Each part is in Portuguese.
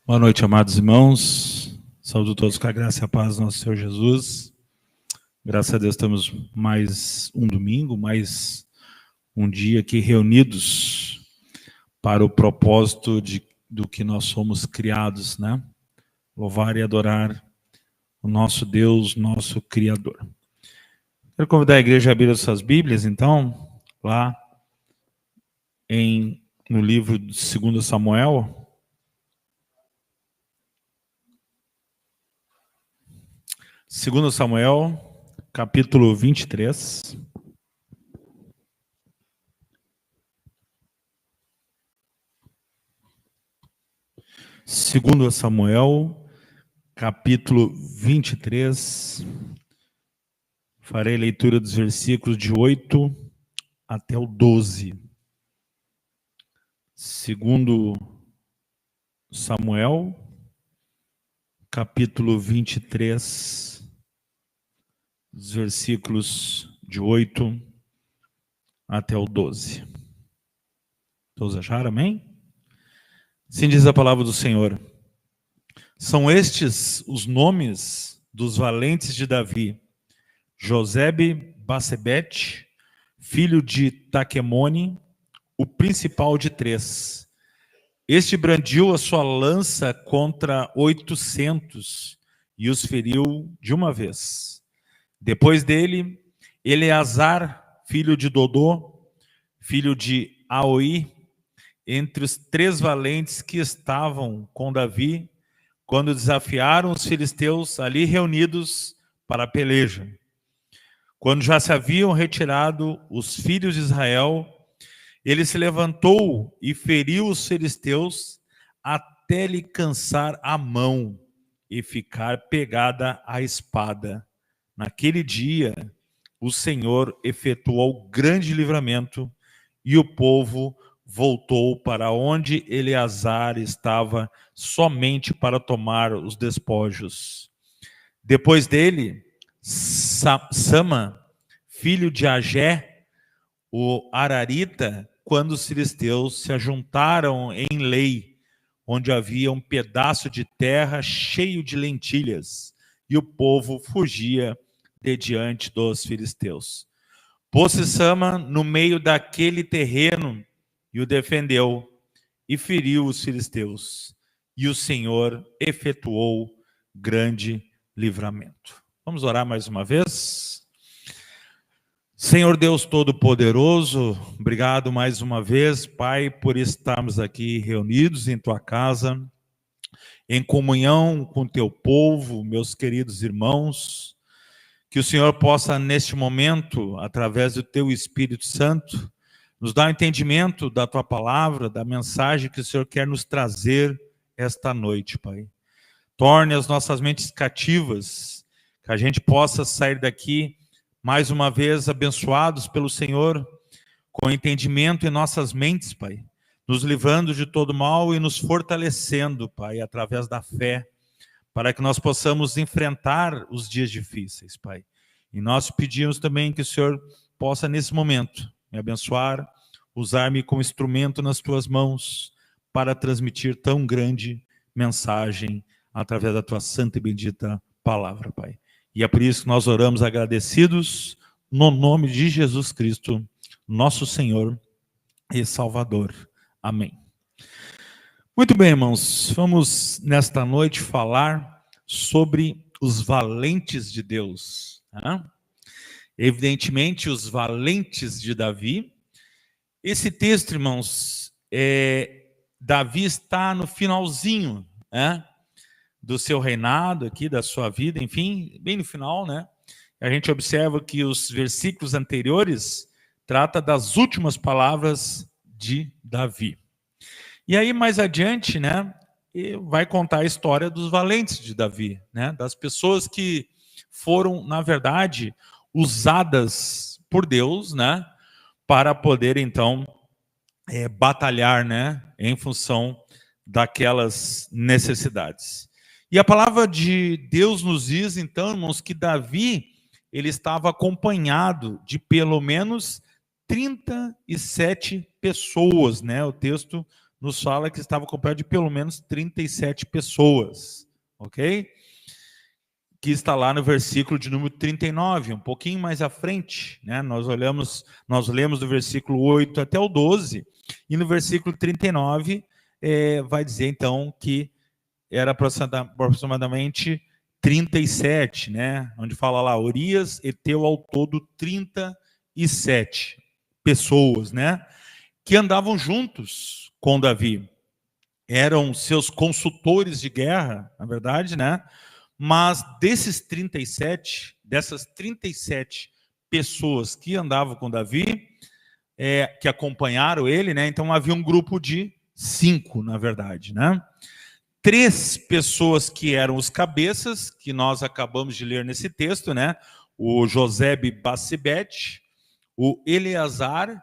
Boa noite, amados irmãos. Saúdo todos com a graça e a paz do nosso Senhor Jesus. Graças a Deus estamos mais um domingo, mais um dia aqui reunidos para o propósito do que nós somos criados, né? Louvar e adorar o nosso Deus, nosso Criador. Quero convidar a igreja a abrir as suas Bíblias, então, lá no livro de 2 Samuel. 2 Samuel, capítulo 23. Segundo Samuel, capítulo 23. Farei leitura dos versículos de 8 até o 12. Segundo Samuel, capítulo 23, dos versículos de 8 até o 12. Todos acharam, amém? Assim diz a palavra do Senhor. São estes os nomes dos valentes de Davi: Josebe-Basebete, filho de Taquemone, o principal de 3. Este brandiu a sua lança contra 800 e os feriu de uma vez. Depois dele, Eleazar, filho de Dodô, filho de Aoi, entre os 3 valentes que estavam com Davi, quando desafiaram os filisteus ali reunidos para a peleja. Quando já se haviam retirado os filhos de Israel, ele se levantou e feriu os filisteus até lhe cansar a mão e ficar pegada à espada. Naquele dia, o Senhor efetuou grande livramento e o povo voltou para onde Eleazar estava somente para tomar os despojos. Depois dele, Sama, filho de Agé, o Ararita, quando os filisteus se ajuntaram em Lei, onde havia um pedaço de terra cheio de lentilhas, e o povo fugia de diante dos filisteus. Pôs-se Sama no meio daquele terreno e o defendeu, e feriu os filisteus, e o Senhor efetuou grande livramento. Vamos orar mais uma vez? Senhor Deus Todo-Poderoso, obrigado mais uma vez, Pai, por estarmos aqui reunidos em Tua casa, em comunhão com Teu povo, meus queridos irmãos. Que o Senhor possa, neste momento, através do Teu Espírito Santo, nos dar entendimento da Tua palavra, da mensagem que o Senhor quer nos trazer esta noite, Pai. Torne as nossas mentes cativas, que a gente possa sair daqui, mais uma vez, abençoados pelo Senhor, com entendimento em nossas mentes, Pai, nos livrando de todo mal e nos fortalecendo, Pai, através da fé, para que nós possamos enfrentar os dias difíceis, Pai. E nós pedimos também que o Senhor possa, nesse momento, me abençoar, usar-me como instrumento nas Tuas mãos, para transmitir tão grande mensagem através da Tua santa e bendita palavra, Pai. E é por isso que nós oramos agradecidos, no nome de Jesus Cristo, nosso Senhor e Salvador. Amém. Muito bem, irmãos, vamos nesta noite falar sobre os valentes de Deus. Evidentemente, os valentes de Davi. Esse texto, irmãos, Davi está no finalzinho, do seu reinado aqui, da sua vida, enfim, bem no final, né? A gente observa que os versículos anteriores tratam das últimas palavras de Davi. E aí, mais adiante, né, vai contar a história dos valentes de Davi, né, das pessoas que foram, na verdade, usadas por Deus, né, para poder, então, batalhar, né, em função daquelas necessidades. E a palavra de Deus nos diz, então, irmãos, que Davi, ele estava acompanhado de pelo menos 37 pessoas, né, o texto nos fala que estava acompanhado de pelo menos 37 pessoas, ok? Que está lá no versículo de número 39, um pouquinho mais à frente, né? Nós lemos do versículo 8 até o 12, e no versículo 39 vai dizer então que era aproximadamente 37, né? Onde fala lá, Urias eteu ao todo 37 pessoas, né? Que andavam juntos com Davi. Eram seus consultores de guerra, na verdade, né? Mas dessas 37 pessoas que andavam com Davi, que acompanharam ele, né? Então havia um grupo de 5, na verdade, né? 3 pessoas que eram os cabeças, que nós acabamos de ler nesse texto, né? O Josebe Bassebete, o Eleazar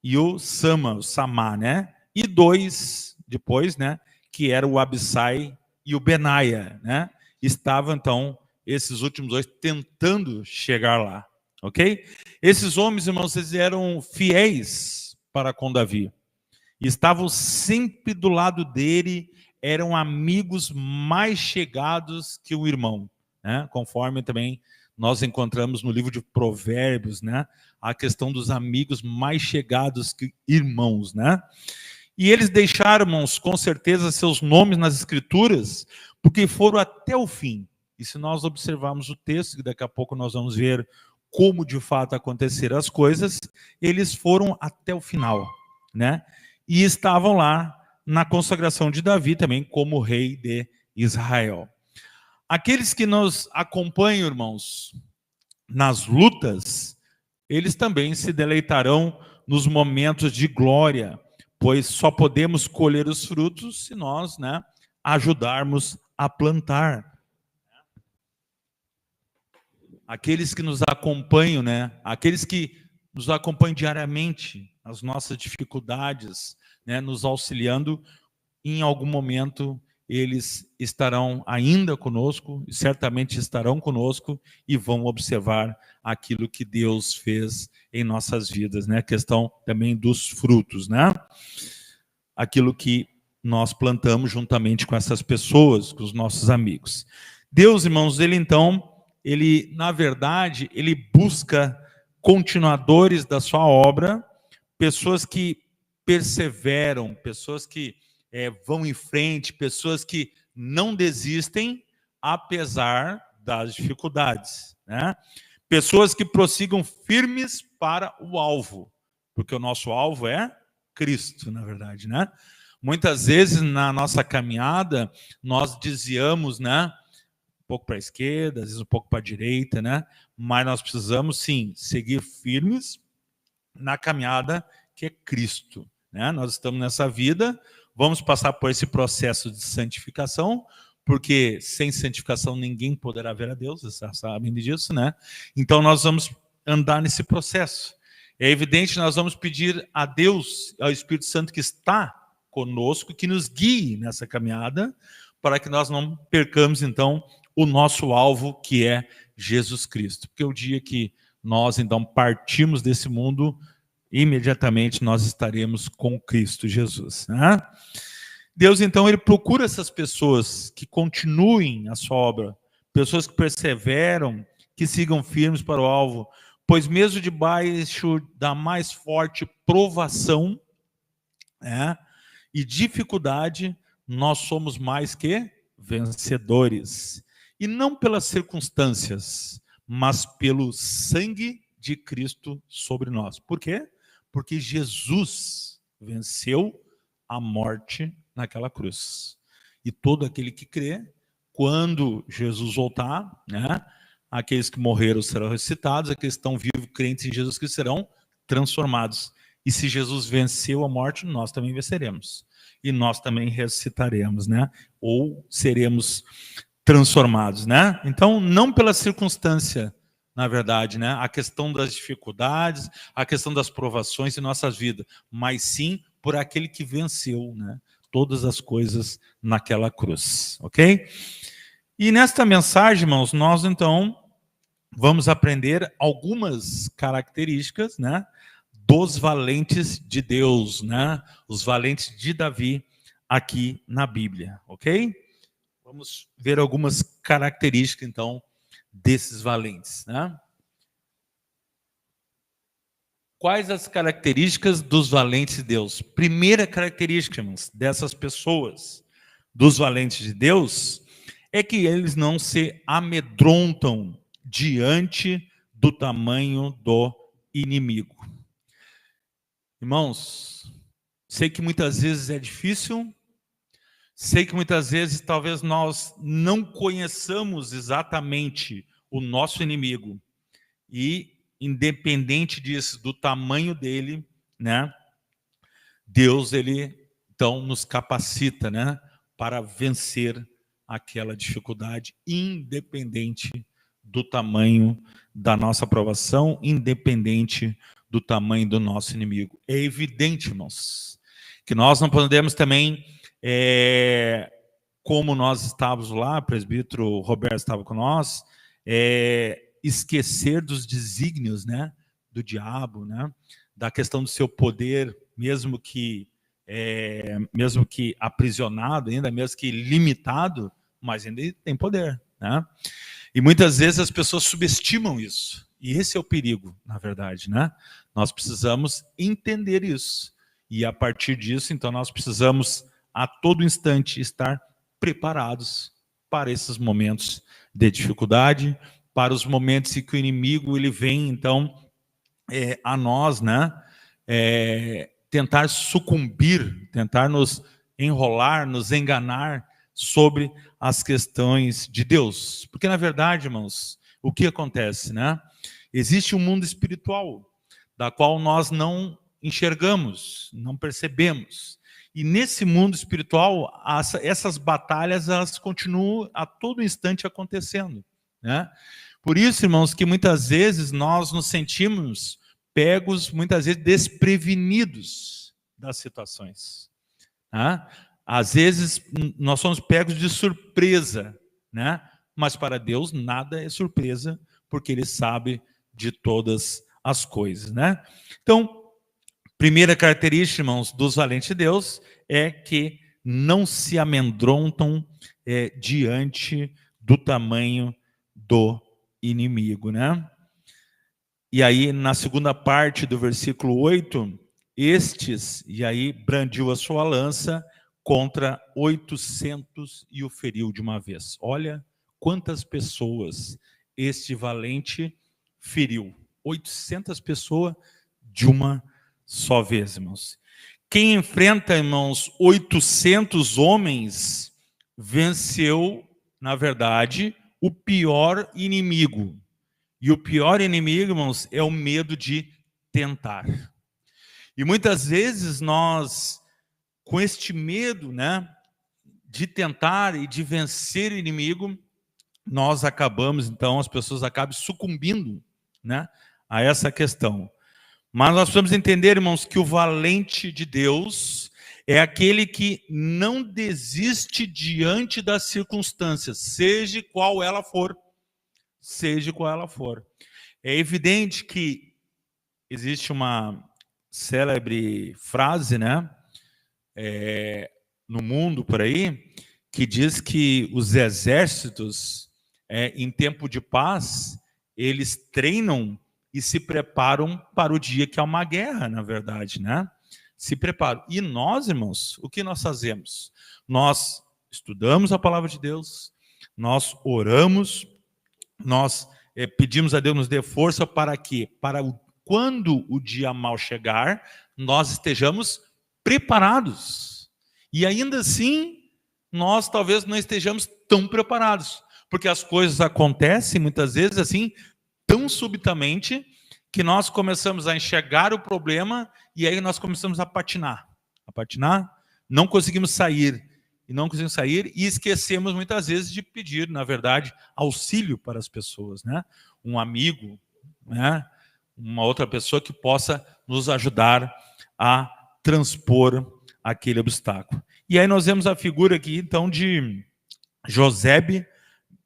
e o Samá, né? E 2 depois, né? Que era o Abissai e o Benaia, né? Estavam, então, esses últimos 2 tentando chegar lá, ok? Esses homens, irmãos, eles eram fiéis para com Davi. Estavam sempre do lado dele, eram amigos mais chegados que o irmão, né? Conforme também nós encontramos no livro de Provérbios, né? A questão dos amigos mais chegados que irmãos, né? E eles deixaram, irmãos, com certeza, seus nomes nas Escrituras, porque foram até o fim. E se nós observarmos o texto, que daqui a pouco nós vamos ver como de fato aconteceram as coisas, eles foram até o final, né? E estavam lá na consagração de Davi também como rei de Israel. Aqueles que nos acompanham, irmãos, nas lutas, eles também se deleitarão nos momentos de glória, pois só podemos colher os frutos se nós, né, ajudarmos a plantar. Aqueles que nos acompanham, né, aqueles que nos acompanham diariamente, as nossas dificuldades, né, nos auxiliando, em algum momento eles estarão ainda conosco, e certamente estarão conosco, e vão observar aquilo que Deus fez em nossas vidas, né? A questão também dos frutos, né? Aquilo que nós plantamos juntamente com essas pessoas, com os nossos amigos. Deus, irmãos, ele na verdade, ele busca continuadores da sua obra, pessoas que perseveram, pessoas que vão em frente, pessoas que não desistem, apesar das dificuldades, né? Pessoas que prossigam firmes para o alvo, porque o nosso alvo é Cristo, na verdade, né? Muitas vezes na nossa caminhada nós desviamos, né? Um pouco para a esquerda, às vezes um pouco para a direita, né? Mas nós precisamos sim seguir firmes na caminhada que é Cristo, né? Nós estamos nessa vida, vamos passar por esse processo de santificação, porque sem santificação ninguém poderá ver a Deus, vocês já sabem disso, né? Então nós vamos andar nesse processo. É evidente, nós vamos pedir a Deus, ao Espírito Santo que está conosco, que nos guie nessa caminhada, para que nós não percamos, então, o nosso alvo, que é Jesus Cristo. Porque o dia que nós, então, partimos desse mundo, imediatamente nós estaremos com Cristo Jesus, né? Deus, então, ele procura essas pessoas que continuem a sua obra, pessoas que perseveram, que sigam firmes para o alvo, pois mesmo debaixo da mais forte provação, né, e dificuldade, nós somos mais que vencedores. E não pelas circunstâncias, mas pelo sangue de Cristo sobre nós. Por quê? Porque Jesus venceu a morte naquela cruz. E todo aquele que crê, quando Jesus voltar, né, aqueles que morreram serão ressuscitados, aqueles que estão vivos, crentes em Jesus Cristo, serão transformados. E se Jesus venceu a morte, nós também venceremos. E nós também ressuscitaremos, né? Ou seremos transformados, né? Então, não pela circunstância, na verdade, né? A questão das dificuldades, a questão das provações em nossas vidas, mas sim por aquele que venceu, né? Todas as coisas naquela cruz, ok? E nesta mensagem, irmãos, nós então vamos aprender algumas características, né, dos valentes de Deus, né? Os valentes de Davi aqui na Bíblia, ok? Vamos ver algumas características, então, desses valentes, né? Quais as características dos valentes de Deus? Primeira característica, irmãos, dessas pessoas, dos valentes de Deus, é que eles não se amedrontam diante do tamanho do inimigo. Irmãos, sei que muitas vezes é difícil, sei que muitas vezes talvez nós não conheçamos exatamente o nosso inimigo e, independente disso, do tamanho dele, né, Deus, ele então nos capacita, né, para vencer aquela dificuldade, independente do tamanho da nossa provação, independente do tamanho do nosso inimigo. É evidente, irmãos, que nós não podemos também, como nós estávamos lá, o presbítero Roberto estava com nós, esquecer dos desígnios, né, do diabo, né, da questão do seu poder, mesmo que aprisionado, ainda mesmo que limitado, mas ainda tem poder, né? E muitas vezes as pessoas subestimam isso. E esse é o perigo, na verdade, né? Nós precisamos entender isso. E a partir disso, então, nós precisamos a todo instante estar preparados para esses momentos de dificuldade, para os momentos em que o inimigo ele vem, então, a nós, né? Tentar sucumbir, tentar nos enrolar, nos enganar sobre as questões de Deus. Porque, na verdade, irmãos, o que acontece, né? Existe um mundo espiritual, da qual nós não enxergamos, não percebemos. E nesse mundo espiritual, essas batalhas, elas continuam a todo instante acontecendo, né? Por isso, irmãos, que muitas vezes nós nos sentimos pegos, muitas vezes desprevenidos das situações, né? Às vezes nós somos pegos de surpresa, né? Mas para Deus nada é surpresa, porque Ele sabe de todas as coisas, né? Então, primeira característica, irmãos, dos valentes de Deus é que não se amedrontam diante do tamanho do inimigo, né? E aí, na segunda parte do versículo 8, e aí brandiu a sua lança contra 800 e o feriu de uma vez. Olha quantas pessoas este valente feriu. 800 pessoas de uma só vez, irmãos. Quem enfrenta, irmãos, 800 homens, venceu, na verdade, o pior inimigo. E o pior inimigo, irmãos, é o medo de tentar. E muitas vezes nós, com este medo, né, de tentar e de vencer o inimigo, nós acabamos, então, as pessoas acabam sucumbindo, né, a essa questão. Mas nós precisamos entender, irmãos, que o valente de Deus é aquele que não desiste diante das circunstâncias, seja qual ela for. Seja qual ela for. É evidente que existe uma célebre frase, né, no mundo por aí, que diz que os exércitos, em tempo de paz, eles treinam e se preparam para o dia que há uma guerra, na verdade, né? Se preparam. E nós, irmãos, o que nós fazemos? Nós estudamos a palavra de Deus, nós oramos, nós pedimos a Deus nos dê força para que, quando o dia mal chegar, nós estejamos preparados. E ainda assim, nós talvez não estejamos tão preparados, porque as coisas acontecem muitas vezes assim, tão subitamente, que nós começamos a enxergar o problema e aí nós começamos a patinar, não conseguimos sair, e esquecemos muitas vezes de pedir, na verdade, auxílio para as pessoas, né? Um amigo, né? Uma outra pessoa que possa nos ajudar a transpor aquele obstáculo. E aí nós vemos a figura aqui, então, de Josebe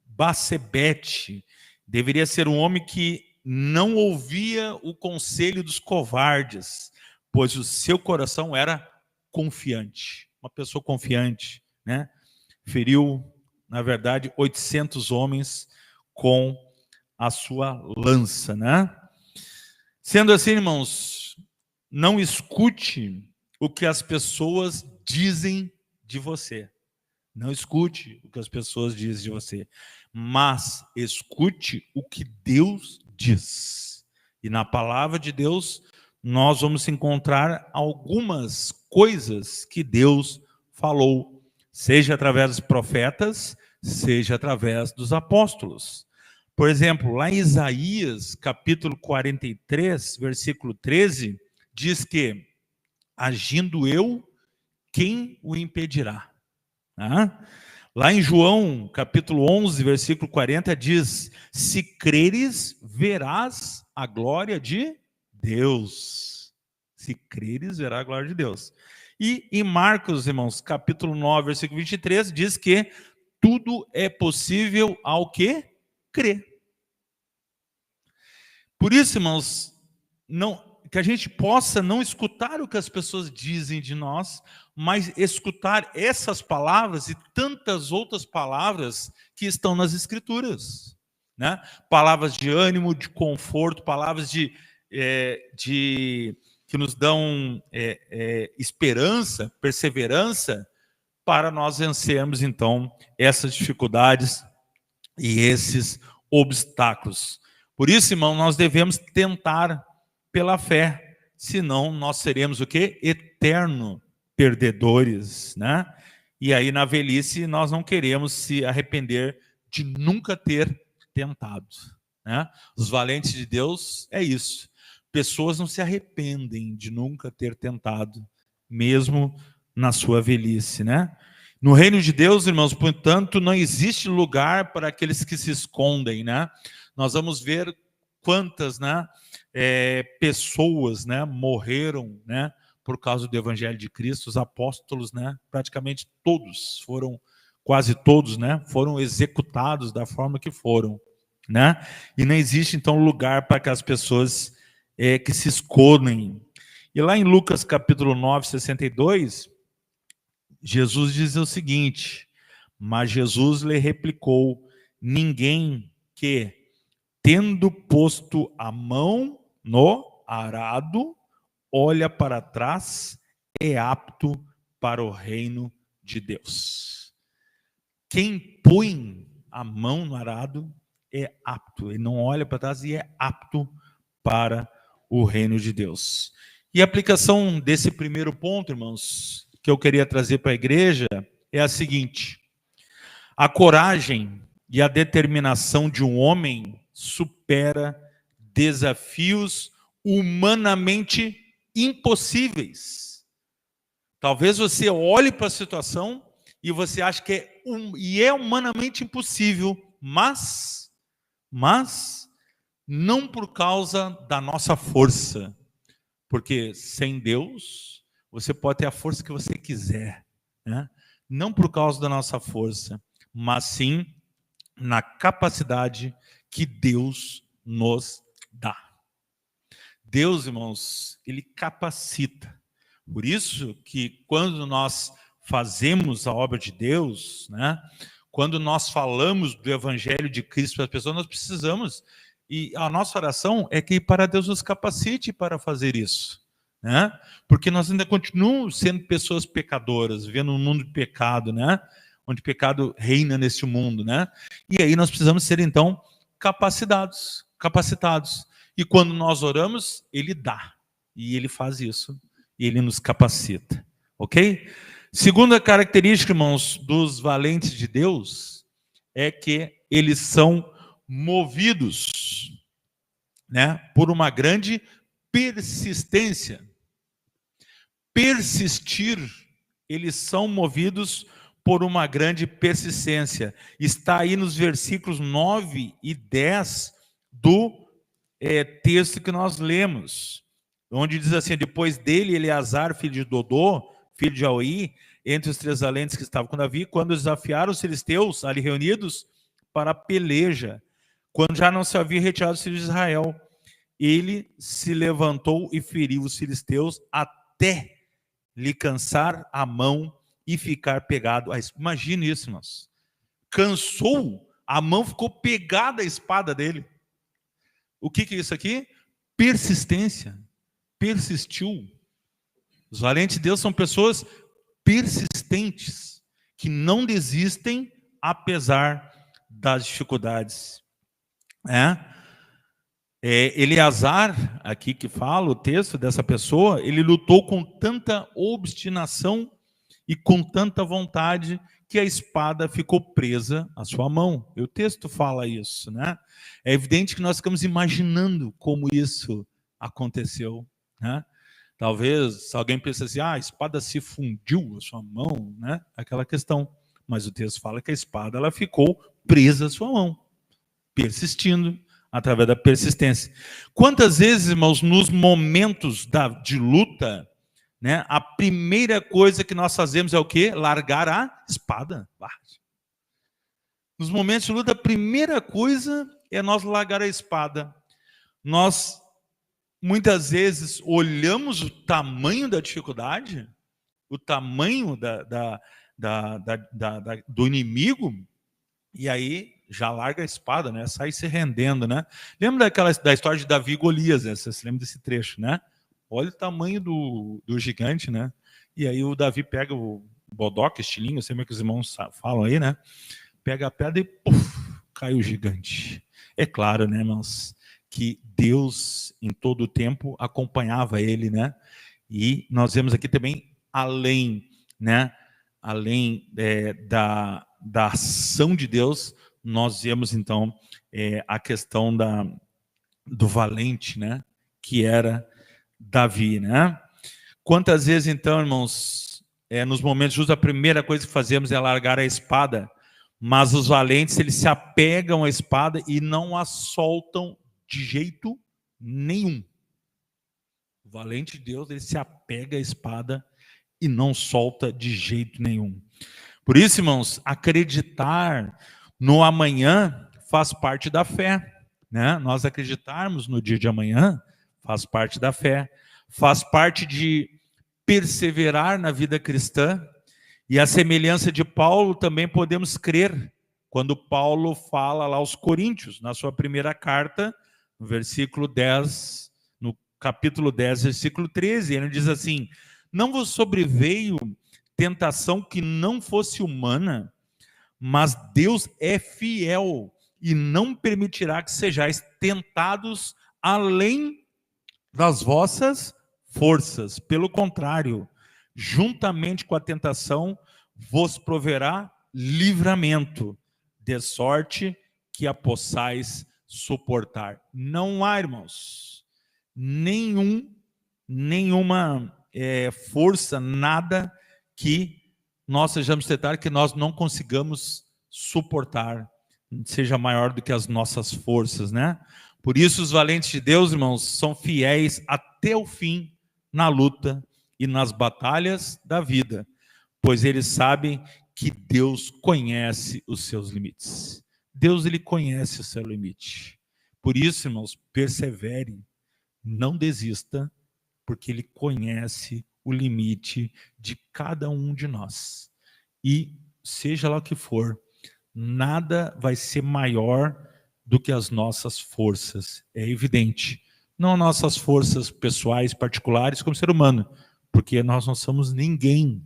Bassebete. Deveria ser um homem que não ouvia o conselho dos covardes, pois o seu coração era confiante. Uma pessoa confiante, né? Feriu, na verdade, 800 homens com a sua lança, né? Sendo assim, irmãos, não escute o que as pessoas dizem de você. Não escute o que as pessoas dizem de você, mas escute o que Deus diz. E na palavra de Deus, nós vamos encontrar algumas coisas que Deus falou, seja através dos profetas, seja através dos apóstolos. Por exemplo, lá em Isaías, capítulo 43, versículo 13, diz que, agindo eu, quem o impedirá? Lá em João, capítulo 11, versículo 40, diz: se creres, verás a glória de Deus. Se creres, verás a glória de Deus. E em Marcos, irmãos, capítulo 9, versículo 23, diz que tudo é possível ao que crê. Por isso, irmãos, que a gente possa não escutar o que as pessoas dizem de nós, mas escutar essas palavras e tantas outras palavras que estão nas Escrituras, né? Palavras de ânimo, de conforto, palavras que nos dão esperança, perseverança, para nós vencermos, então, essas dificuldades e esses obstáculos. Por isso, irmão, nós devemos tentar pela fé, senão nós seremos o quê? Eterno perdedores, né? E aí na velhice nós não queremos se arrepender de nunca ter tentado, né? Os valentes de Deus é isso. Pessoas não se arrependem de nunca ter tentado, mesmo na sua velhice, né? No reino de Deus, irmãos, portanto, não existe lugar para aqueles que se escondem, né? Nós vamos ver quantas, né, pessoas, né, morreram, né, por causa do Evangelho de Cristo. Os apóstolos, né, praticamente todos foram, quase todos, né, foram executados da forma que foram, né? E não existe então lugar para que as pessoas que se escondem. E lá em Lucas capítulo 9, 62, Jesus diz o seguinte: mas Jesus lhe replicou: ninguém que, tendo posto a mão no arado, olha para trás, é apto para o reino de Deus. Quem põe a mão no arado é apto, ele não olha para trás e é apto para o reino de Deus. E a aplicação desse primeiro ponto, irmãos, que eu queria trazer para a igreja é a seguinte: a coragem e a determinação de um homem supera desafios humanamente impossíveis. Talvez você olhe para a situação e você ache que é humanamente impossível, mas não por causa da nossa força, porque sem Deus você pode ter a força que você quiser, né? Não por causa da nossa força, mas sim na capacidade que Deus nos dá. Deus, irmãos, ele capacita. Por isso que quando nós fazemos a obra de Deus, né, quando nós falamos do Evangelho de Cristo para as pessoas, nós precisamos, e a nossa oração é que para Deus nos capacite para fazer isso, né? Porque nós ainda continuamos sendo pessoas pecadoras, vivendo um mundo de pecado, né? Onde o pecado reina neste mundo, né? E aí nós precisamos ser, então, capacitados. E quando nós oramos, ele dá. E ele faz isso. E ele nos capacita. Ok? Segunda característica, irmãos, dos valentes de Deus é que eles são movidos, né, por uma grande persistência. Persistir, eles são movidos por uma grande persistência. Está aí nos versículos 9 e 10 do texto que nós lemos, onde diz assim: depois dele, Eleazar, filho de Dodô, filho de Aui, entre os 3 valentes que estavam com Davi, quando desafiaram os filisteus ali reunidos para a peleja, quando já não se havia retirado os filhos de Israel. ele se levantou e feriu os filisteus até lhe cansar a mão e ficar pegado a espada. Imagine isso, irmãos. Cansou, a mão ficou pegada à espada dele. O que é isso aqui? Persistência. Persistiu. Os valentes de Deus são pessoas persistentes, que não desistem apesar das dificuldades. Eleazar, aqui que fala o texto dessa pessoa, ele lutou com tanta obstinação e com tanta vontade que a espada ficou presa à sua mão. E o texto fala isso, né? É evidente que nós ficamos imaginando como isso aconteceu, né? Talvez alguém pense assim, a espada se fundiu à sua mão, né? Aquela questão. Mas o texto fala que a espada ela ficou presa à sua mão, persistindo, através da persistência. Quantas vezes, irmãos, nos momentos de luta, né, a primeira coisa que nós fazemos é o quê? Largar a espada. Nos momentos de luta, a primeira coisa é nós largar a espada. Nós, muitas vezes, olhamos o tamanho da dificuldade, o tamanho do inimigo, e aí já larga a espada, né? Sai se rendendo, né? Lembra da história de Davi e Golias, né? Você se lembra desse trecho, né? Olha o tamanho do gigante, né? E aí o Davi pega o bodoque, estilinho, sei como é que os irmãos falam aí, né? Pega a pedra e puf, cai o gigante. É claro, né, irmãos, que Deus em todo o tempo acompanhava ele, né? E nós vemos aqui também além, né? Além da ação de Deus, nós vemos então a questão do valente, né? Que era Davi, né? Quantas vezes então, irmãos, nos momentos justos, a primeira coisa que fazemos é largar a espada, mas os valentes, eles se apegam à espada e não a soltam de jeito nenhum. O valente de Deus, ele se apega à espada e não solta de jeito nenhum. Por isso, irmãos, acreditar no amanhã faz parte da fé, né? Nós acreditarmos no dia de amanhã faz parte da fé, faz parte de perseverar na vida cristã. E a semelhança de Paulo também podemos crer quando Paulo fala lá aos Coríntios, na sua primeira carta, no versículo 10, no capítulo 10, versículo 13, ele diz assim: não vos sobreveio tentação que não fosse humana, mas Deus é fiel e não permitirá que sejais tentados além das vossas forças. Pelo contrário, juntamente com a tentação, vos proverá livramento, de sorte que a possais suportar. Não há, irmãos, nenhuma força, nada que nós sejamos tentados, que nós não consigamos suportar, seja maior do que as nossas forças, né? Por isso os valentes de Deus, irmãos, são fiéis até o fim na luta e nas batalhas da vida, pois eles sabem que Deus conhece os seus limites. Deus, ele conhece o seu limite. Por isso, irmãos, persevere, não desista, porque ele conhece o limite de cada um de nós. E seja lá o que for, nada vai ser maior do que as nossas forças. É evidente. Não nossas forças pessoais, particulares, como ser humano, porque nós não somos ninguém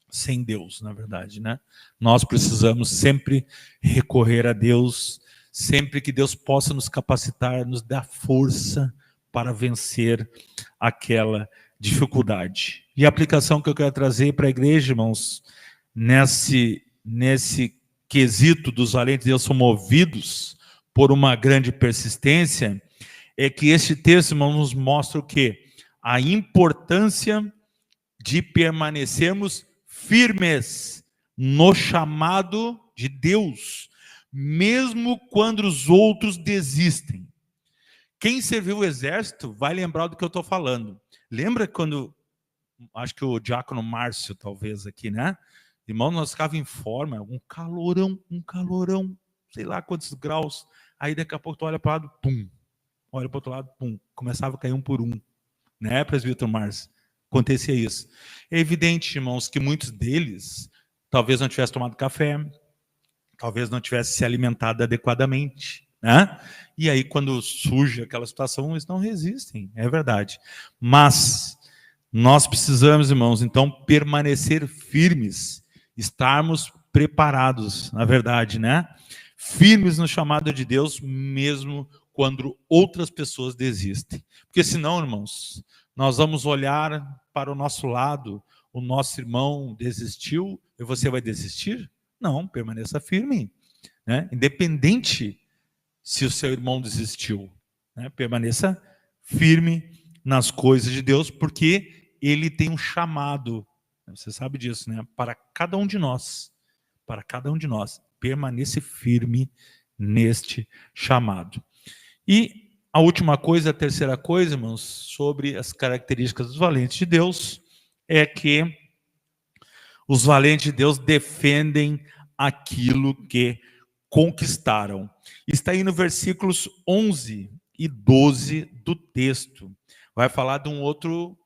sem Deus, na verdade, né? Nós precisamos sempre recorrer a Deus, sempre que Deus possa nos capacitar, nos dar força para vencer aquela dificuldade. E a aplicação que eu quero trazer para a igreja, irmãos, nesse quesito dos valentes de Deus são movidos por uma grande persistência, é que este texto, irmãos, nos mostra o quê? A importância de permanecermos firmes no chamado de Deus, mesmo quando os outros desistem. Quem serviu o exército vai lembrar do que eu estou falando. Lembra quando, acho que o diácono Márcio, talvez aqui, né? Irmão, nós ficávamos em forma, um calorão, sei lá quantos graus. Aí daqui a pouco tu olha para o lado, pum, olha para o outro lado, pum, começava a cair um por um, né, presbítero Márcio? Acontecia isso. É evidente, irmãos, que muitos deles talvez não tivessem tomado café, talvez não tivessem se alimentado adequadamente, né? E aí, quando surge aquela situação, eles não resistem, é verdade. Mas nós precisamos, irmãos, então, permanecer firmes, estarmos preparados, na verdade, né? Firmes no chamado de Deus, mesmo quando outras pessoas desistem. Porque senão, irmãos, nós vamos olhar para o nosso lado, o nosso irmão desistiu e você vai desistir? Não, permaneça firme, né? Independente se o seu irmão desistiu, né? Permaneça firme nas coisas de Deus, porque ele tem um chamado, você sabe disso, né? Para cada um de nós, permaneça firme neste chamado. E a última coisa, a terceira coisa, irmãos, sobre as características dos valentes de Deus, é que os valentes de Deus defendem aquilo que conquistaram. Está aí no versículos 11 e 12 do texto. Vai falar de um outro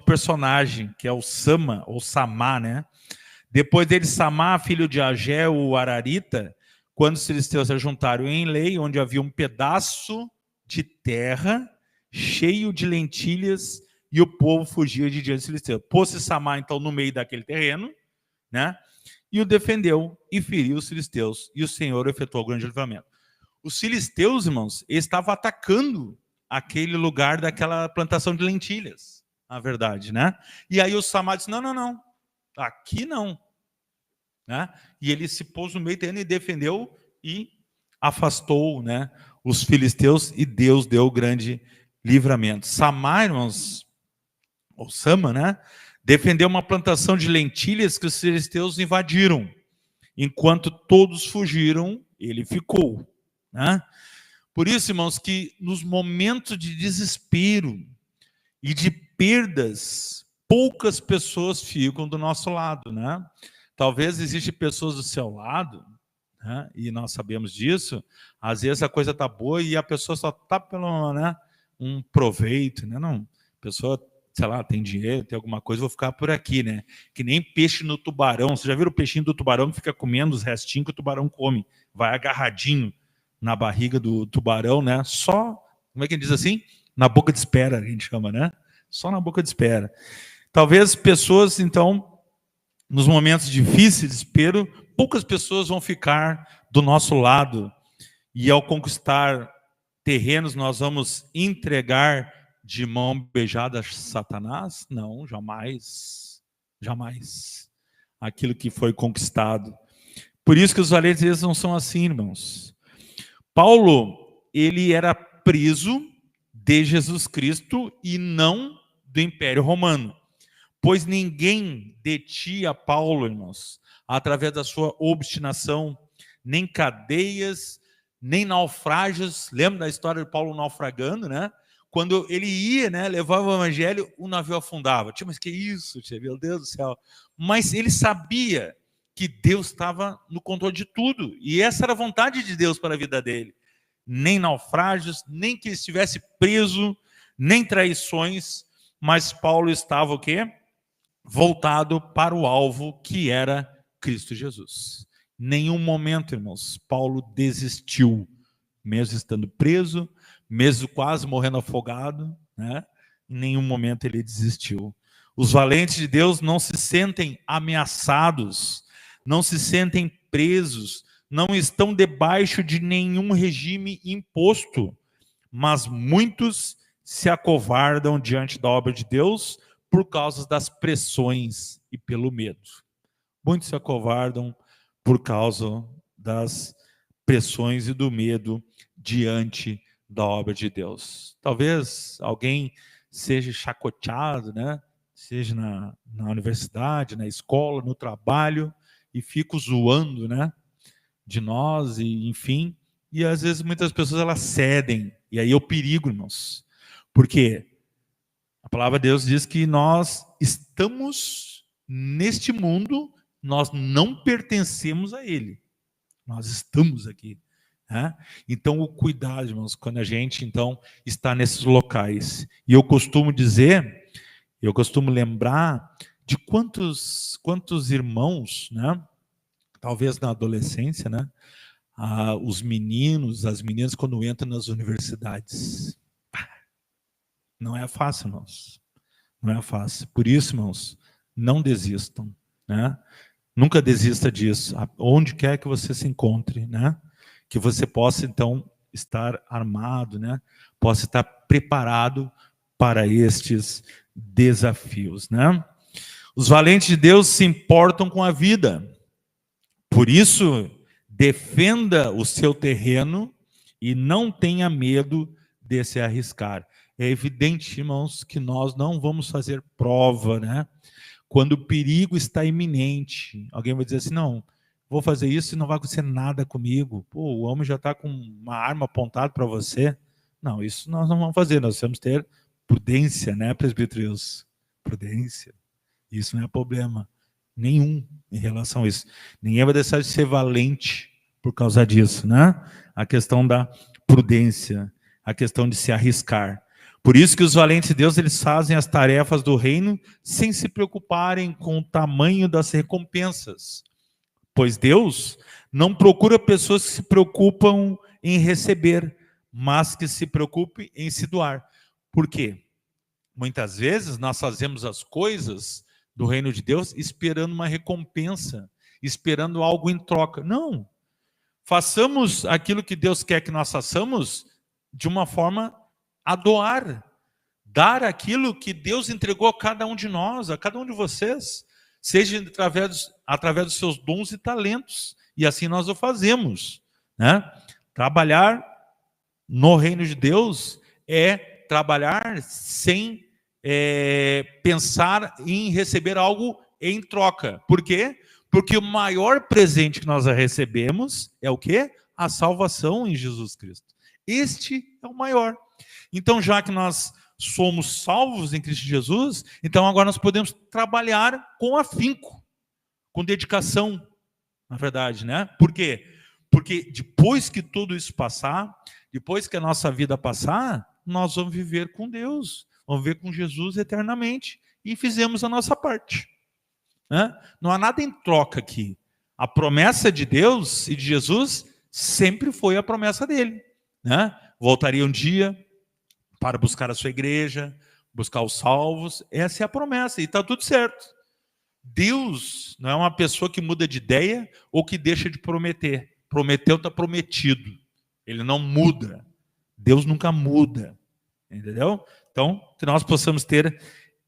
personagem, que é o Sama, ou Samá, né? Depois dele, Samá, filho de Agé, o Ararita, quando os filisteus se juntaram em Lei, onde havia um pedaço de terra cheio de lentilhas, e o povo fugia de diante dos filisteus. Pôs-se Samá, então, no meio daquele terreno, né? E o defendeu e feriu os filisteus. E o Senhor efetuou o grande livramento. Os filisteus, irmãos, estavam atacando aquele lugar daquela plantação de lentilhas, na verdade, né? E aí o Samá disse, não, aqui não. Né? E ele se pôs no meio terreno e defendeu e afastou, né, os filisteus, e Deus deu o grande livramento. Samá, irmãos, ou Sama, né, defendeu uma plantação de lentilhas que os filisteus invadiram. Enquanto todos fugiram, ele ficou. Né? Por isso, irmãos, que nos momentos de desespero e de perdas, poucas pessoas ficam do nosso lado, né? Talvez existem pessoas do seu lado, né? E nós sabemos disso. Às vezes a coisa está boa e a pessoa só está pelo, né, um proveito, né? Não, a pessoa, sei lá, tem dinheiro, tem alguma coisa, vou ficar por aqui, né? Que nem peixe no tubarão. Você já viram o peixinho do tubarão que fica comendo os restinhos que o tubarão come? Vai agarradinho na barriga do tubarão, né? Só, como é que ele diz assim? Na boca de espera, a gente chama, né? Só na boca de espera. Talvez pessoas, então, nos momentos difíceis, desespero, poucas pessoas vão ficar do nosso lado. E ao conquistar terrenos, nós vamos entregar de mão beijada a Satanás? Não, jamais. Jamais. Aquilo que foi conquistado. Por isso que os valentes, eles não são assim, irmãos. Paulo, ele era preso de Jesus Cristo e não do Império Romano. Pois ninguém detinha Paulo, irmãos, através da sua obstinação, nem cadeias, nem naufrágios. Lembra da história de Paulo naufragando, né? Quando ele ia, né, levava o evangelho, o navio afundava. Mas que isso, meu Deus do céu. Mas ele sabia que Deus estava no controle de tudo. E essa era a vontade de Deus para a vida dele. Nem naufrágios, nem que ele estivesse preso, nem traições. Mas Paulo estava o quê? Voltado para o alvo, que era Cristo Jesus. Nenhum momento, irmãos, Paulo desistiu, mesmo estando preso, mesmo quase morrendo afogado, né? Em nenhum momento ele desistiu. Os valentes de Deus não se sentem ameaçados, não se sentem presos, não estão debaixo de nenhum regime imposto, mas muitos se acovardam diante da obra de Deus por causa das pressões e pelo medo. Muitos se acovardam por causa das pressões e do medo diante da obra de Deus. Talvez alguém seja chacoteado, né? Seja na universidade, na escola, no trabalho, e fica zoando, né, de nós, e enfim. E às vezes muitas pessoas elas cedem, e aí é o perigo, irmãos. Porque a palavra de Deus diz que nós estamos neste mundo, nós não pertencemos a ele. Nós estamos aqui. né? Então, o cuidado, irmãos, quando a gente, então, está nesses locais. E eu costumo dizer, eu costumo lembrar de quantos irmãos, né? Talvez na adolescência, né? Os meninos, as meninas, quando entram nas universidades. Não é fácil, irmãos. Não é fácil. Por isso, irmãos, não desistam, né? Nunca desista disso. Onde quer que você se encontre, né? Que você possa, então, estar armado, né? Possa estar preparado para estes desafios, né? Os valentes de Deus se importam com a vida. Por isso, defenda o seu terreno e não tenha medo de se arriscar. É evidente, irmãos, que nós não vamos fazer prova, né? Quando o perigo está iminente. Alguém vai dizer assim, não, vou fazer isso e não vai acontecer nada comigo. Pô, o homem já está com uma arma apontada para você. Não, isso nós não vamos fazer. Nós temos que ter prudência, né, presbíteros? Prudência. Isso não é problema nenhum em relação a isso. Ninguém vai deixar de ser valente por causa disso, né? A questão da prudência, a questão de se arriscar. Por isso que os valentes de Deus, eles fazem as tarefas do reino sem se preocuparem com o tamanho das recompensas. Pois Deus não procura pessoas que se preocupam em receber, mas que se preocupem em se doar. Por quê? Muitas vezes nós fazemos as coisas do reino de Deus esperando uma recompensa, esperando algo em troca. Não. Façamos aquilo que Deus quer que nós façamos de uma forma a doar. Dar aquilo que Deus entregou a cada um de nós, a cada um de vocês, seja através dos seus dons e talentos. E assim nós o fazemos, né? Trabalhar no reino de Deus é trabalhar sem pensar em receber algo em troca. Por quê? Porque o maior presente que nós recebemos é o quê? A salvação em Jesus Cristo. Este é o maior. Então, já que nós somos salvos em Cristo Jesus, então agora nós podemos trabalhar com afinco, com dedicação, na verdade, né? Por quê? Porque depois que tudo isso passar, depois que a nossa vida passar, nós vamos viver com Deus, vamos viver com Jesus eternamente, e fizemos a nossa parte, né? Não há nada em troca aqui. A promessa de Deus e de Jesus sempre foi a promessa dele, né? Voltaria um dia para buscar a sua igreja, buscar os salvos. Essa é a promessa, e está tudo certo. Deus não é uma pessoa que muda de ideia ou que deixa de prometer. Prometeu, está prometido. Ele não muda. Deus nunca muda. Entendeu? Então, que nós possamos ter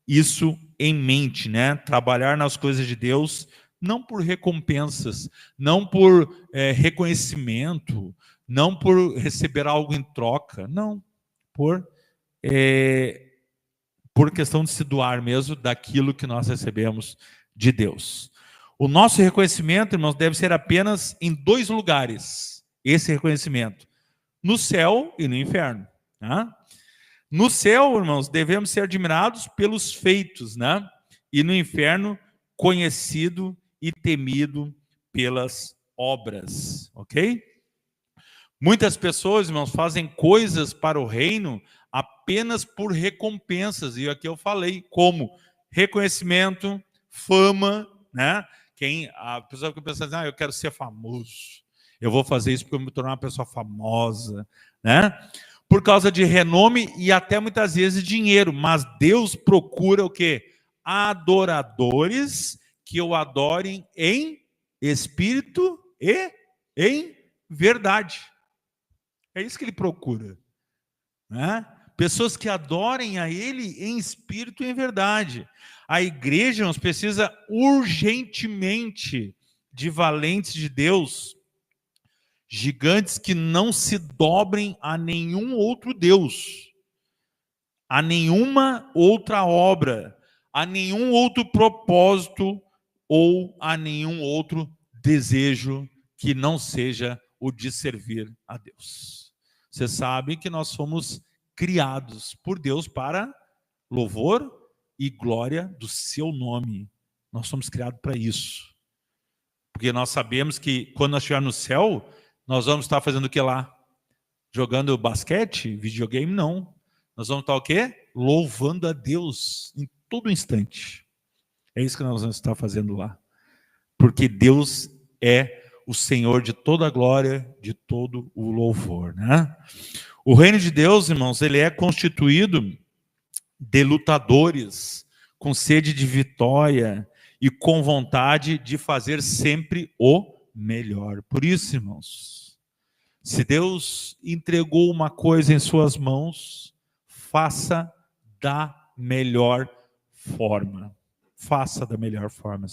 isso em mente, né? Trabalhar nas coisas de Deus, não por recompensas, não por reconhecimento, não por receber algo em troca, não, por questão de se doar mesmo daquilo que nós recebemos de Deus. O nosso reconhecimento, irmãos, deve ser apenas em 2 lugares, esse reconhecimento, no céu e no inferno, né? No céu, irmãos, devemos ser admirados pelos feitos, né? E no inferno, conhecido e temido pelas obras, ok? Muitas pessoas, irmãos, fazem coisas para o reino apenas por recompensas, e aqui eu falei como reconhecimento, fama, né? A pessoa que pensa assim, eu quero ser famoso, eu vou fazer isso porque eu vou me tornar uma pessoa famosa, né? Por causa de renome e até muitas vezes dinheiro, mas Deus procura o quê? Adoradores que o adorem em espírito e em verdade. É isso que ele procura, né? Pessoas que adorem a ele em espírito e em verdade. A igreja, irmãos, precisa urgentemente de valentes de Deus, gigantes que não se dobrem a nenhum outro Deus, a nenhuma outra obra, a nenhum outro propósito ou a nenhum outro desejo que não seja o de servir a Deus. Você sabe que nós fomos criados por Deus para louvor e glória do seu nome. Nós somos criados para isso. Porque nós sabemos que quando nós estivermos no céu, Nós vamos estar fazendo o que lá? Jogando basquete, videogame? Não. Nós vamos estar o quê? Louvando a Deus em todo instante. É isso que nós vamos estar fazendo lá. Porque Deus é o Senhor de toda a glória, de todo o louvor, né? O reino de Deus, irmãos, ele é constituído de lutadores com sede de vitória e com vontade de fazer sempre o melhor. Por isso, irmãos, se Deus entregou uma coisa em suas mãos, faça da melhor forma. Faça da melhor forma.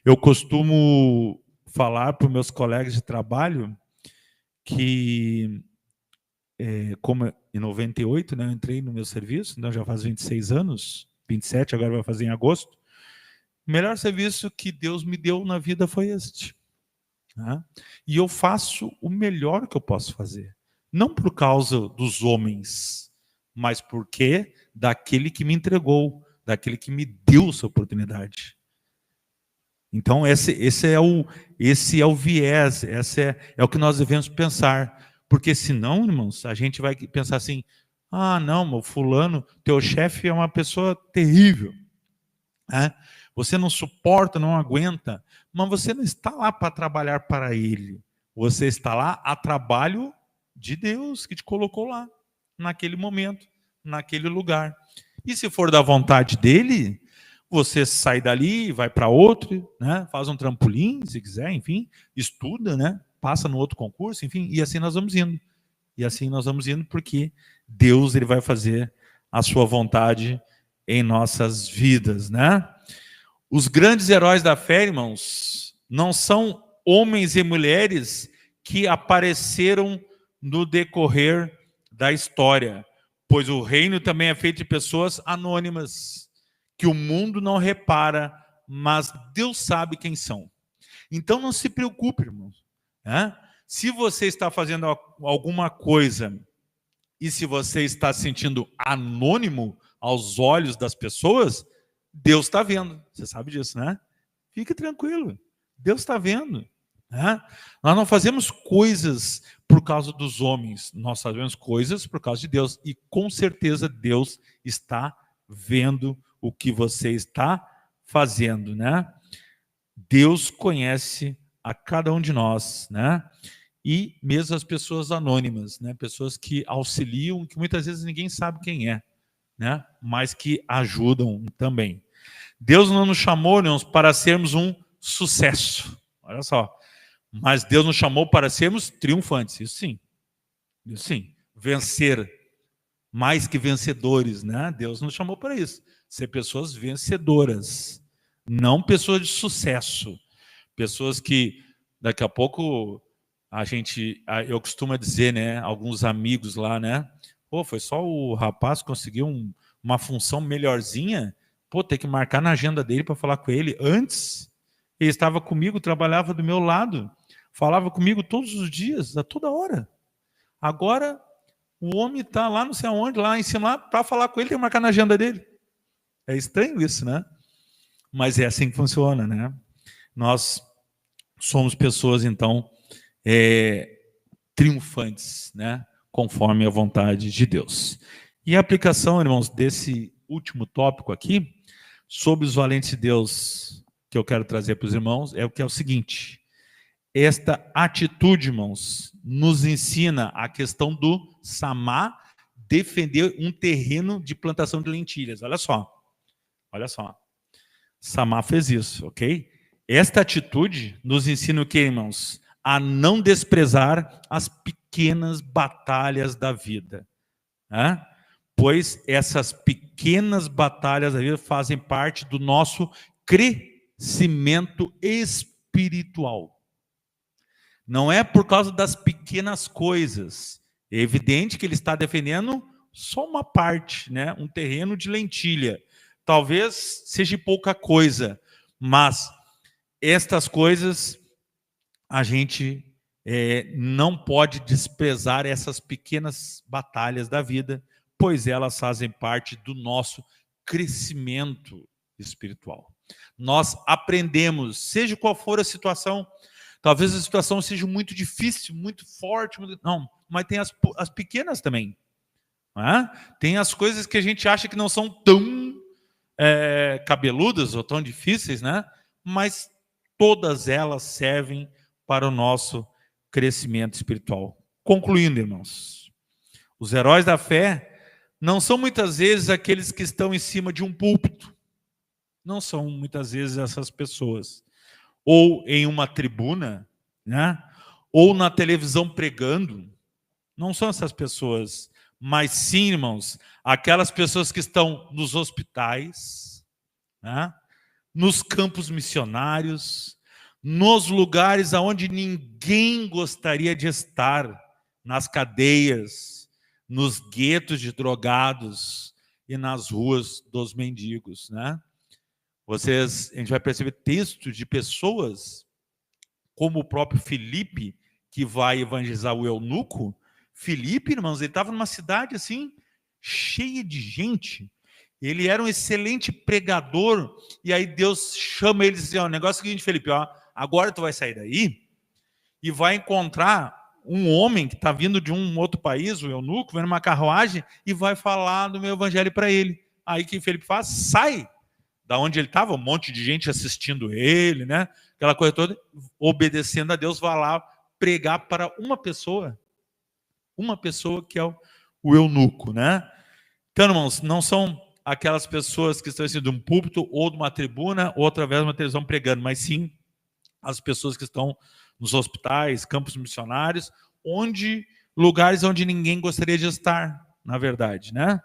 Eu costumo falar para os meus colegas de trabalho que, como em 98, né, eu entrei no meu serviço, então já faz 26 anos, 27, agora vai fazer em agosto. O melhor serviço que Deus me deu na vida foi este. Né? E eu faço o melhor que eu posso fazer. Não por causa dos homens, mas porque daquele que me entregou, daquele que me deu essa oportunidade. Então, esse é o viés, é o que nós devemos pensar. Porque senão, irmãos, a gente vai pensar assim, ah, não, meu fulano, teu chefe é uma pessoa terrível. Né? Você não suporta, não aguenta, mas você não está lá para trabalhar para ele. Você está lá a trabalho de Deus que te colocou lá, naquele momento, naquele lugar. E se for da vontade dele, você sai dali, vai para outro, né? Faz um trampolim, se quiser, enfim, estuda, né? Passa no outro concurso, enfim, e assim nós vamos indo. E assim nós vamos indo porque Deus ele vai fazer a sua vontade em nossas vidas, né? Os grandes heróis da fé, irmãos, não são homens e mulheres que apareceram no decorrer da história, pois o reino também é feito de pessoas anônimas, que o mundo não repara, mas Deus sabe quem são. Então não se preocupe, irmãos. Né? Se você está fazendo alguma coisa e se você está se sentindo anônimo aos olhos das pessoas, Deus está vendo. Você sabe disso, né? Fique tranquilo. Deus está vendo. Né? Nós não fazemos coisas por causa dos homens. Nós fazemos coisas por causa de Deus. E com certeza Deus está vendo o que você está fazendo, né? Deus conhece a cada um de nós, né? E mesmo as pessoas anônimas, né? Pessoas que auxiliam, que muitas vezes ninguém sabe quem é, né? Mas que ajudam também. Deus não nos chamou, irmãos, para sermos um sucesso. Olha só. Mas Deus nos chamou para sermos triunfantes. Isso sim. Isso sim. Vencer. Mais que vencedores, né? Deus nos chamou para isso. Ser pessoas vencedoras. Não pessoas de sucesso. Pessoas que daqui a pouco eu costumo dizer, né? Alguns amigos lá, né? Pô, foi só o rapaz conseguir uma função melhorzinha. Pô, tem que marcar na agenda dele para falar com ele. Antes, ele estava comigo, trabalhava do meu lado, falava comigo todos os dias, a toda hora. Agora, o homem está lá não sei aonde, lá em cima, para falar com ele, tem que marcar na agenda dele. É estranho isso, né? Mas é assim que funciona, né? Nós somos pessoas, então, triunfantes, né? Conforme a vontade de Deus. E a aplicação, irmãos, desse último tópico aqui, sobre os valentes de Deus, que eu quero trazer para os irmãos, é o seguinte: esta atitude, irmãos, nos ensina a questão do Samá defender um terreno de plantação de lentilhas. Olha só. Olha só. Samá fez isso, ok? Esta atitude nos ensina o que, irmãos? A não desprezar as pequenas batalhas da vida. Né? Pois essas pequenas batalhas da vida fazem parte do nosso crescimento espiritual. Não é por causa das pequenas coisas. É evidente que ele está defendendo só uma parte, né? Um terreno de lentilha. Talvez seja pouca coisa, mas estas coisas a gente não pode desprezar essas pequenas batalhas da vida, pois elas fazem parte do nosso crescimento espiritual. Nós aprendemos, seja qual for a situação. Talvez a situação seja muito difícil, muito forte. Não, mas tem as pequenas também. Não é? Tem as coisas que a gente acha que não são tão cabeludas ou tão difíceis, né? Mas todas elas servem para o nosso crescimento espiritual. Concluindo, irmãos, os heróis da fé não são muitas vezes aqueles que estão em cima de um púlpito. Não são muitas vezes essas pessoas. Ou em uma tribuna, né? Ou na televisão pregando. Não são essas pessoas. Mas sim, irmãos, aquelas pessoas que estão nos hospitais, né? Nos campos missionários, nos lugares onde ninguém gostaria de estar, nas cadeias, nos guetos de drogados e nas ruas dos mendigos, né? A gente vai perceber textos de pessoas como o próprio Filipe, que vai evangelizar o eunuco. Filipe, irmãos, ele estava numa cidade assim, cheia de gente. Ele era um excelente pregador, e aí Deus chama ele e diz: o negócio é o seguinte, Filipe, agora tu vai sair daí e vai encontrar um homem que está vindo de um outro país, o eunuco, vem numa carruagem, e vai falar do meu evangelho para ele. Aí o que Filipe faz? Sai da onde ele estava, um monte de gente assistindo ele, né? Aquela coisa toda, obedecendo a Deus, vai lá pregar para uma pessoa que é o eunuco, né? Então, irmãos, não são aquelas pessoas que estão assim de um púlpito ou de uma tribuna ou através de uma televisão pregando, mas sim as pessoas que estão nos hospitais, campos missionários, lugares onde ninguém gostaria de estar, na verdade, né?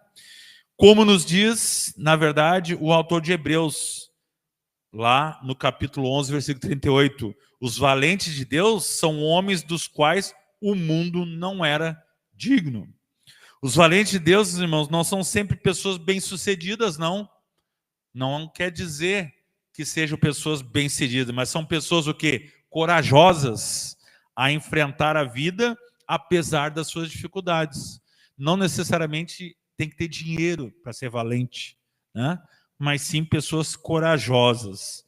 Como nos diz, na verdade, o autor de Hebreus, lá no capítulo 11, versículo 38, os valentes de Deus são homens dos quais o mundo não era digno. Os valentes de Deus, irmãos, não são sempre pessoas bem-sucedidas, não. Não quer dizer que sejam pessoas bem-sucedidas, mas são pessoas o quê? Corajosas a enfrentar a vida apesar das suas dificuldades. Não necessariamente tem que ter dinheiro para ser valente, né? Mas sim pessoas corajosas.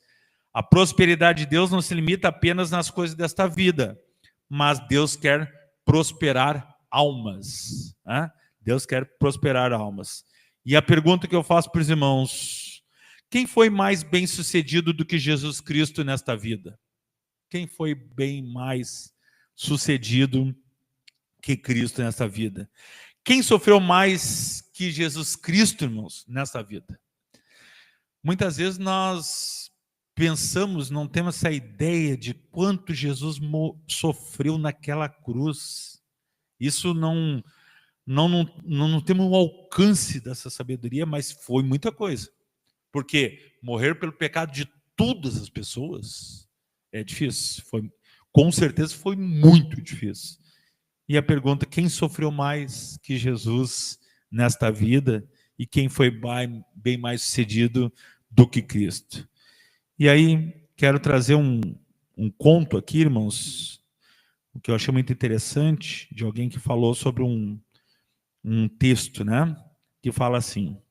A prosperidade de Deus não se limita apenas nas coisas desta vida, mas Deus quer prosperar almas, né? Deus quer prosperar almas. E a pergunta que eu faço para os irmãos: quem foi mais bem-sucedido do que Jesus Cristo nesta vida? Quem foi bem mais sucedido que Cristo nesta vida? Quem sofreu mais que Jesus Cristo, irmãos, nessa vida? Muitas vezes nós pensamos, não temos essa ideia de quanto Jesus sofreu naquela cruz. Isso não temos o alcance dessa sabedoria, mas foi muita coisa. Porque morrer pelo pecado de todas as pessoas é difícil. Com certeza foi muito difícil. E a pergunta: quem sofreu mais que Jesus nesta vida e quem foi bem mais sucedido do que Cristo? E aí quero trazer um conto aqui, irmãos, que eu achei muito interessante, de alguém que falou sobre um texto, né? Que fala assim: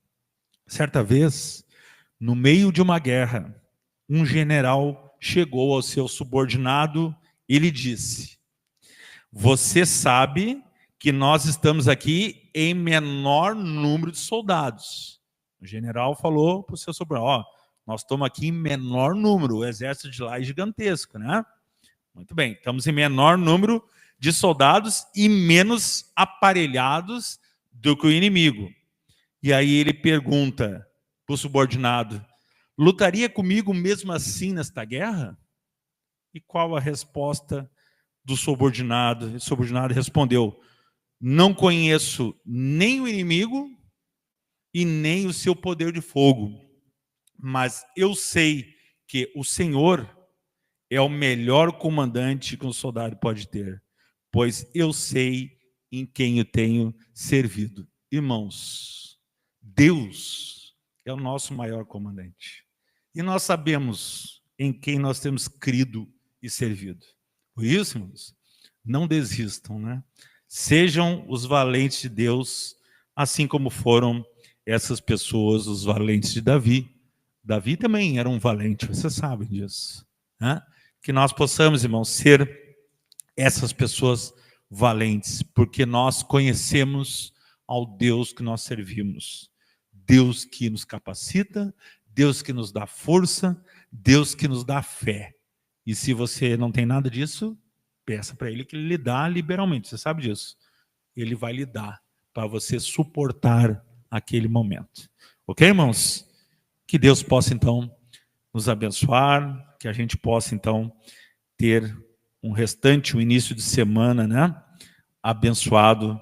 certa vez, no meio de uma guerra, um general chegou ao seu subordinado e lhe disse: você sabe que nós estamos aqui em menor número de soldados. O general falou para o seu subordinado: nós estamos aqui em menor número, o exército de lá é gigantesco, né? Muito bem, estamos em menor número de soldados e menos aparelhados do que o inimigo. E aí ele pergunta para o subordinado: lutaria comigo mesmo assim nesta guerra? E qual a resposta do subordinado? O subordinado respondeu: não conheço nem o inimigo e nem o seu poder de fogo, mas eu sei que o Senhor é o melhor comandante que um soldado pode ter, pois eu sei em quem eu tenho servido. Irmãos, Deus é o nosso maior comandante. E nós sabemos em quem nós temos crido e servido. Por isso, irmãos, não desistam, né? Sejam os valentes de Deus, assim como foram essas pessoas, os valentes de Davi. Davi também era um valente, vocês sabem disso, né? que nós possamos, irmãos, ser essas pessoas valentes, porque nós conhecemos ao Deus que nós servimos. Deus que nos capacita, Deus que nos dá força, Deus que nos dá fé. E se você não tem nada disso, peça para Ele que Ele lhe dá liberalmente. Você sabe disso? Ele vai lhe dar para você suportar aquele momento. Ok, irmãos? Que Deus possa, então, nos abençoar, que a gente possa, então, ter um início de semana, né? Abençoado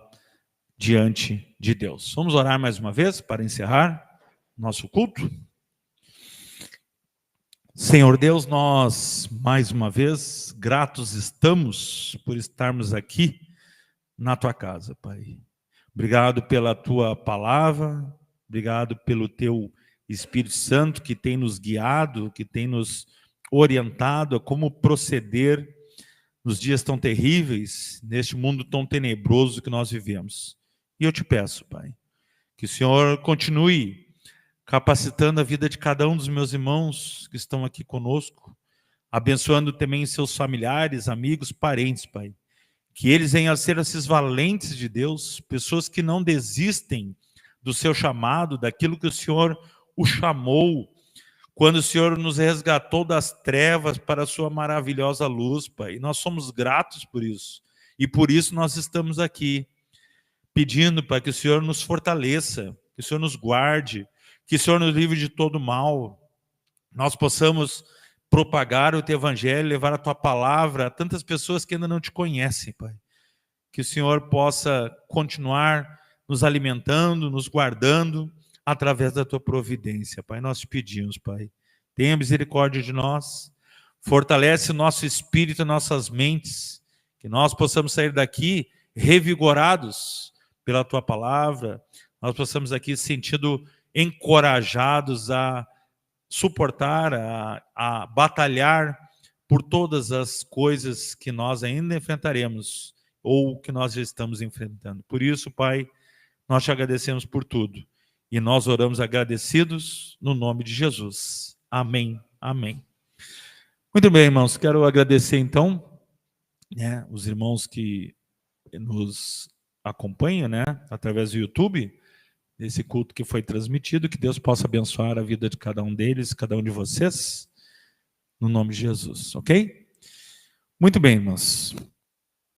diante de Deus. Vamos orar mais uma vez para encerrar nosso culto? Senhor Deus, nós, mais uma vez, gratos estamos por estarmos aqui na Tua casa, Pai. Obrigado pela Tua palavra, obrigado pelo Teu Espírito Santo que tem nos guiado, que tem nos orientado a como proceder nos dias tão terríveis, neste mundo tão tenebroso que nós vivemos. E eu te peço, Pai, que o Senhor continue capacitando a vida de cada um dos meus irmãos que estão aqui conosco, abençoando também seus familiares, amigos, parentes, Pai. Que eles venham a ser esses valentes de Deus, pessoas que não desistem do seu chamado, daquilo que o Senhor o chamou, quando o Senhor nos resgatou das trevas para a sua maravilhosa luz, Pai. E nós somos gratos por isso. E por isso nós estamos aqui, pedindo para que o Senhor nos fortaleça, que o Senhor nos guarde, que o Senhor nos livre de todo mal. Nós possamos propagar o Teu Evangelho, levar a Tua palavra a tantas pessoas que ainda não Te conhecem, Pai. Que o Senhor possa continuar nos alimentando, nos guardando, através da Tua providência, Pai. Nós Te pedimos, Pai. Tenha misericórdia de nós, fortalece o nosso espírito, nossas mentes, que nós possamos sair daqui revigorados pela Tua palavra, nós possamos aqui sentindo encorajados a suportar, a batalhar por todas as coisas que nós ainda enfrentaremos ou que nós já estamos enfrentando. Por isso, Pai, nós Te agradecemos por tudo e nós oramos agradecidos no nome de Jesus. Amém, amém. Muito bem, irmãos, quero agradecer então, os irmãos que nos acompanham, através do YouTube, desse culto que foi transmitido, que Deus possa abençoar a vida de cada um deles, cada um de vocês, no nome de Jesus, ok? Muito bem, irmãos.